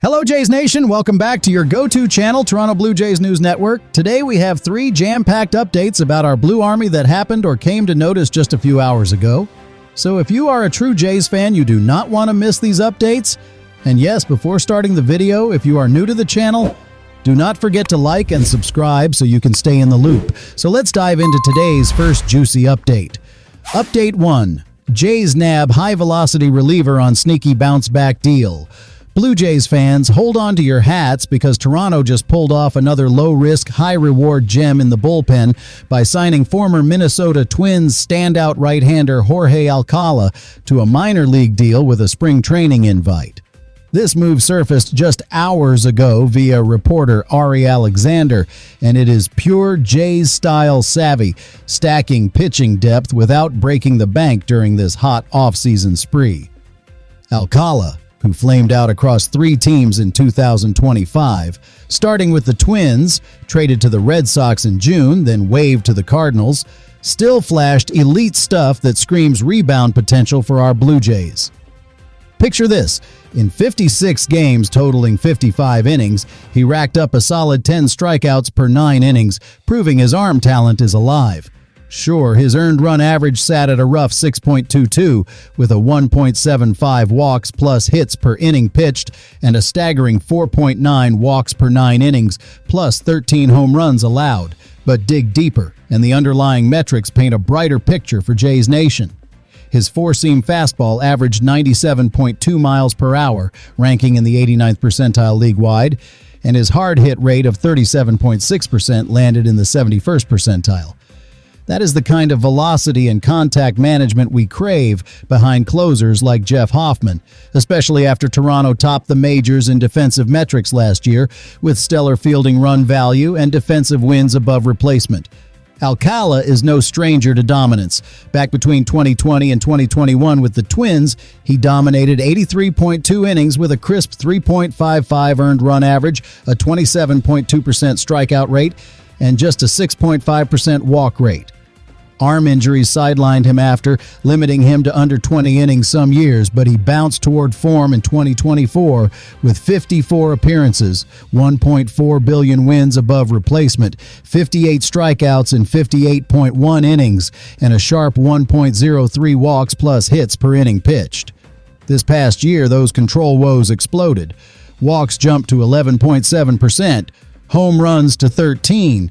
Hello, Jays Nation. Welcome back to your go-to channel, Toronto Blue Jays News Network. Today we have 3 jam-packed updates about our Blue Army that happened or came to notice just a few hours ago. So if you are a true Jays fan, you do not want to miss these updates. And yes, before starting the video, if you are new to the channel, do not forget to like and subscribe so you can stay in the loop. So let's dive into today's first juicy update. Update 1. Jays nab high-velocity reliever on sneaky bounce-back deal. Blue Jays fans, hold on to your hats because Toronto just pulled off another low-risk, high-reward gem in the bullpen by signing former Minnesota Twins standout right-hander Jorge Alcala to a minor league deal with a spring training invite. This move surfaced just hours ago via reporter Ari Alexander, and it is pure Jays-style savvy, stacking pitching depth without breaking the bank during this hot offseason spree. Alcala, who flamed out across 3 teams in 2025, starting with the Twins, traded to the Red Sox in June, then waived to the Cardinals, still flashed elite stuff that screams rebound potential for our Blue Jays. Picture this. In 56 games totaling 55 innings, he racked up a solid 10 strikeouts per 9 innings, proving his arm talent is alive. Sure, his earned run average sat at a rough 6.22, with a 1.75 walks plus hits per inning pitched and a staggering 4.9 walks per 9 innings, plus 13 home runs allowed. But dig deeper, and the underlying metrics paint a brighter picture for Jays Nation. His four-seam fastball averaged 97.2 miles per hour, ranking in the 89th percentile league-wide, and his hard hit rate of 37.6% landed in the 71st percentile. That is the kind of velocity and contact management we crave behind closers like Jeff Hoffman, especially after Toronto topped the majors in defensive metrics last year with stellar fielding run value and defensive wins above replacement. Alcala is no stranger to dominance. Back between 2020 and 2021 with the Twins, he dominated 83.2 innings with a crisp 3.55 earned run average, a 27.2% strikeout rate, and just a 6.5% walk rate. Arm injuries sidelined him after, limiting him to under 20 innings some years, but he bounced toward form in 2024 with 54 appearances, 1.4 billion wins above replacement, 58 strikeouts in 58.1 innings, and a sharp 1.03 walks plus hits per inning pitched. This past year, those control woes exploded. Walks jumped to 11.7%, home runs to 13%,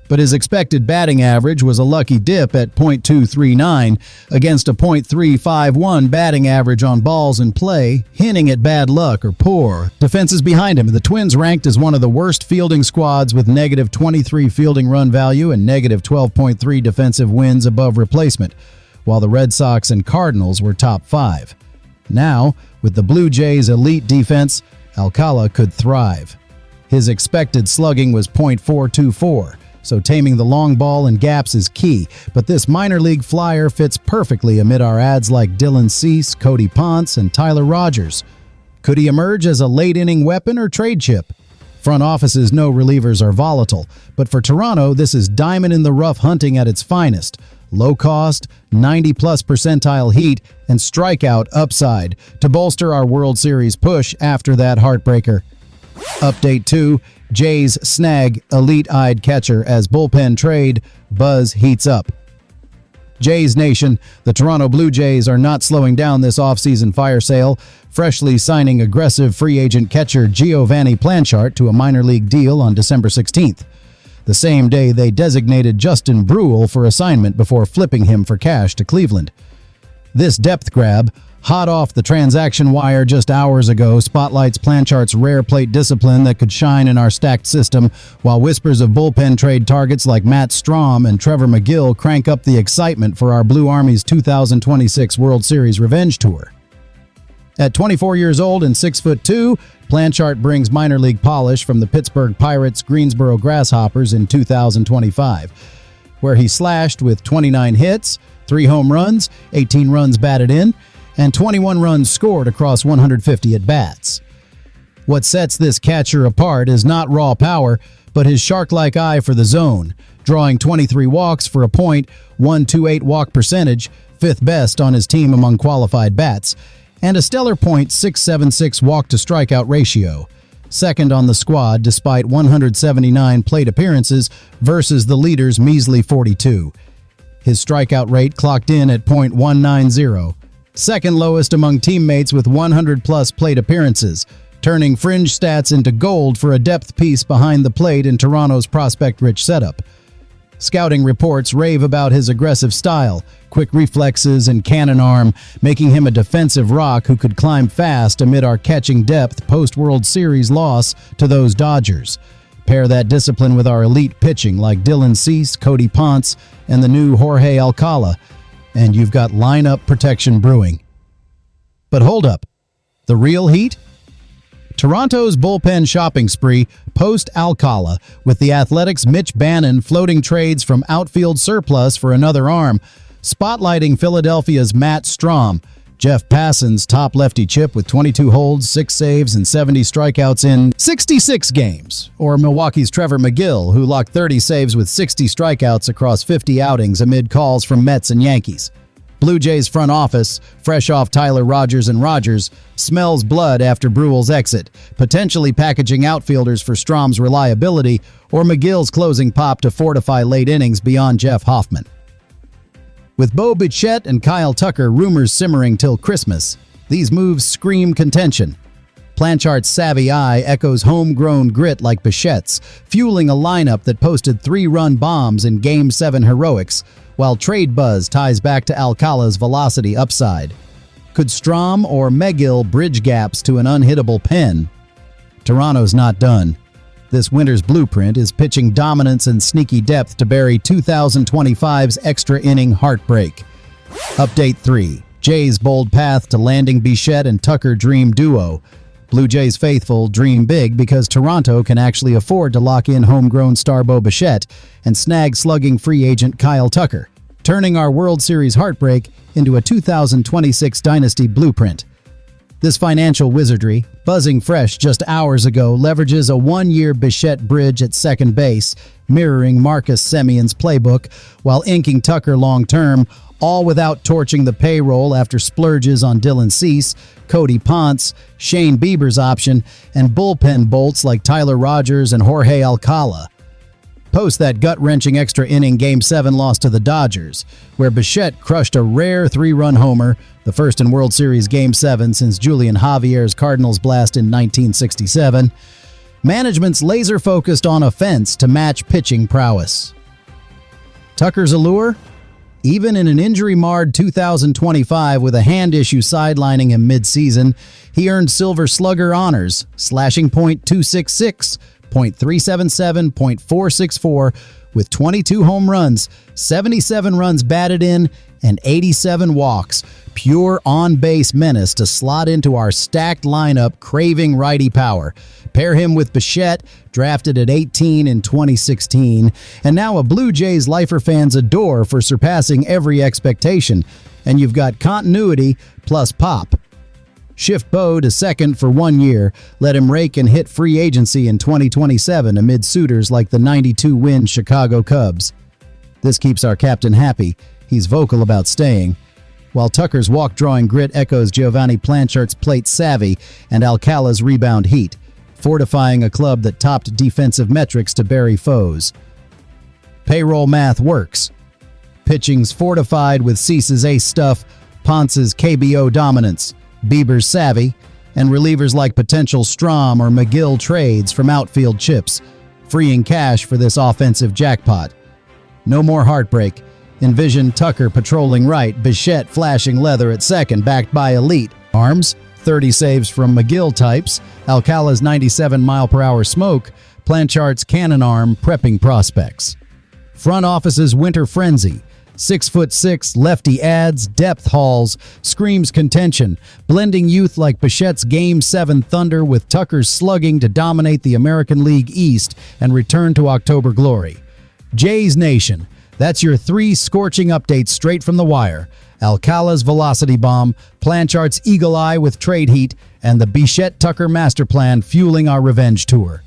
but his expected batting average was a lucky dip at .239 against a .351 batting average on balls in play, hinting at bad luck or poor defenses behind him. The Twins ranked as one of the worst fielding squads with negative 23 fielding run value and negative 12.3 defensive wins above replacement, while the Red Sox and Cardinals were top 5. Now, with the Blue Jays' elite defense, Alcala could thrive. His expected slugging was .424. So taming the long ball and gaps is key, but this minor league flyer fits perfectly amid our ads like Dylan Cease, Cody Ponce, and Tyler Rogers. Could he emerge as a late-inning weapon or trade chip? Front offices know relievers are volatile, but for Toronto, this is diamond-in-the-rough hunting at its finest. Low cost, 90-plus percentile heat, and strikeout upside to bolster our World Series push after that heartbreaker. Update 2. Jays snag elite-eyed catcher as bullpen trade, buzz heats up. Jays Nation, the Toronto Blue Jays are not slowing down this offseason fire sale, freshly signing aggressive free agent catcher Giovanni Planchart to a minor league deal on December 16th. The same day they designated Justin Bruihl for assignment before flipping him for cash to Cleveland. This depth grab, hot off the transaction wire just hours ago, spotlights Planchart's rare plate discipline that could shine in our stacked system, while whispers of bullpen trade targets like Matt Strahm and Trevor McGill crank up the excitement for our Blue Army's 2026 World Series revenge tour. At 24 years old and 6'2", Planchart brings minor league polish from the Pittsburgh Pirates' Greensboro Grasshoppers in 2025, where he slashed with 29 hits, 3 home runs, 18 runs batted in, and 21 runs scored across 150 at-bats. What sets this catcher apart is not raw power, but his shark-like eye for the zone, drawing 23 walks for a .128 walk percentage, 5th best on his team among qualified bats, and a stellar .676 walk-to-strikeout ratio. Second on the squad despite 179 plate appearances versus the leader's measly 42. His strikeout rate clocked in at .190. Second lowest among teammates with 100-plus plate appearances, turning fringe stats into gold for a depth piece behind the plate in Toronto's prospect-rich setup. Scouting reports rave about his aggressive style, quick reflexes, and cannon arm, making him a defensive rock who could climb fast amid our catching depth post-World Series loss to those Dodgers. Pair that discipline with our elite pitching like Dylan Cease, Cody Ponce, and the new Jorge Alcala, and you've got lineup protection brewing. But hold up. The real heat? Toronto's bullpen shopping spree post-Alcala, with the Athletics' Mitch Bannon floating trades from outfield surplus for another arm, spotlighting Philadelphia's Matt Strahm, Jeff Passan's top lefty chip with 22 holds, 6 saves, and 70 strikeouts in 66 games, or Milwaukee's Trevor McGill, who locked 30 saves with 60 strikeouts across 50 outings amid calls from Mets and Yankees. Blue Jays front office, fresh off Tyler Rogers and Rogers, smells blood after Brewell's exit, potentially packaging outfielders for Strahm's reliability or McGill's closing pop to fortify late innings beyond Jeff Hoffman. With Bo Bichette and Kyle Tucker rumors simmering till Christmas, these moves scream contention. Planchart's savvy eye echoes homegrown grit like Bichette's, fueling a lineup that posted 3-run bombs in Game 7 heroics, while trade buzz ties back to Alcala's velocity upside. Could Strahm or McGill bridge gaps to an unhittable pen? Toronto's not done. This winter's blueprint is pitching dominance and sneaky depth to bury 2025's extra inning heartbreak. Update 3. Jays' bold path to landing Bichette and Tucker dream duo. Blue Jays faithful dream big because Toronto can actually afford to lock in homegrown star Bo Bichette and snag slugging free agent Kyle Tucker, turning our World Series heartbreak into a 2026 dynasty blueprint. This financial wizardry, buzzing fresh just hours ago, leverages a 1-year Bichette bridge at second base, mirroring Marcus Semion's playbook, while inking Tucker long-term, all without torching the payroll after splurges on Dylan Cease, Cody Ponce, Shane Bieber's option, and bullpen bolts like Tyler Rogers and Jorge Alcala. Post that gut-wrenching extra inning Game 7 loss to the Dodgers, where Bichette crushed a rare 3-run homer, the first in World Series Game 7 since Julian Javier's Cardinals blast in 1967. Management's laser-focused on offense to match pitching prowess. Tucker's allure? Even in an injury-marred 2025 with a hand issue sidelining him mid-season, he earned Silver Slugger honors, slashing .266, .377, .464, with 22 home runs, 77 runs batted in, and 87 walks. Pure on-base menace to slot into our stacked lineup craving righty power. Pair him with Bichette, drafted at 18 in 2016, and now a Blue Jays lifer fans adore for surpassing every expectation. And you've got continuity plus pop. Shift Bo to second for 1 year, let him rake and hit free agency in 2027 amid suitors like the 92-win Chicago Cubs. This keeps our captain happy. He's vocal about staying. While Tucker's walk-drawing grit echoes Giovanni Planchart's plate savvy and Alcala's rebound heat, fortifying a club that topped defensive metrics to bury foes. Payroll math works. Pitching's fortified with Cease's ace stuff, Ponce's KBO dominance, Bieber's savvy, and relievers like potential Strahm or McGill trades from outfield chips, freeing cash for this offensive jackpot. No more heartbreak. Envision Tucker patrolling right, Bichette flashing leather at second, backed by elite arms, 30 saves from McGill types, Alcala's 97-mile-per-hour smoke, Planchart's cannon arm prepping prospects. Front office's winter frenzy, 6'6" lefty ads, depth hauls, screams contention, blending youth like Bichette's Game 7 thunder with Tucker's slugging to dominate the American League East and return to October glory. Jays Nation, that's your 3 scorching updates straight from the wire. Alcala's velocity bomb, Planchart's eagle eye with trade heat, and the Bichette-Tucker master plan fueling our revenge tour.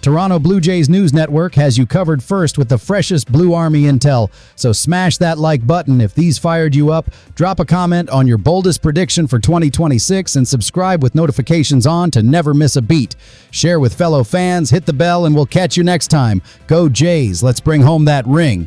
Toronto Blue Jays News Network has you covered first with the freshest Blue Army intel. So smash that like button if these fired you up, drop a comment on your boldest prediction for 2026, and subscribe with notifications on to never miss a beat. Share with fellow fans, hit the bell, and we'll catch you next time. Go Jays, let's bring home that ring.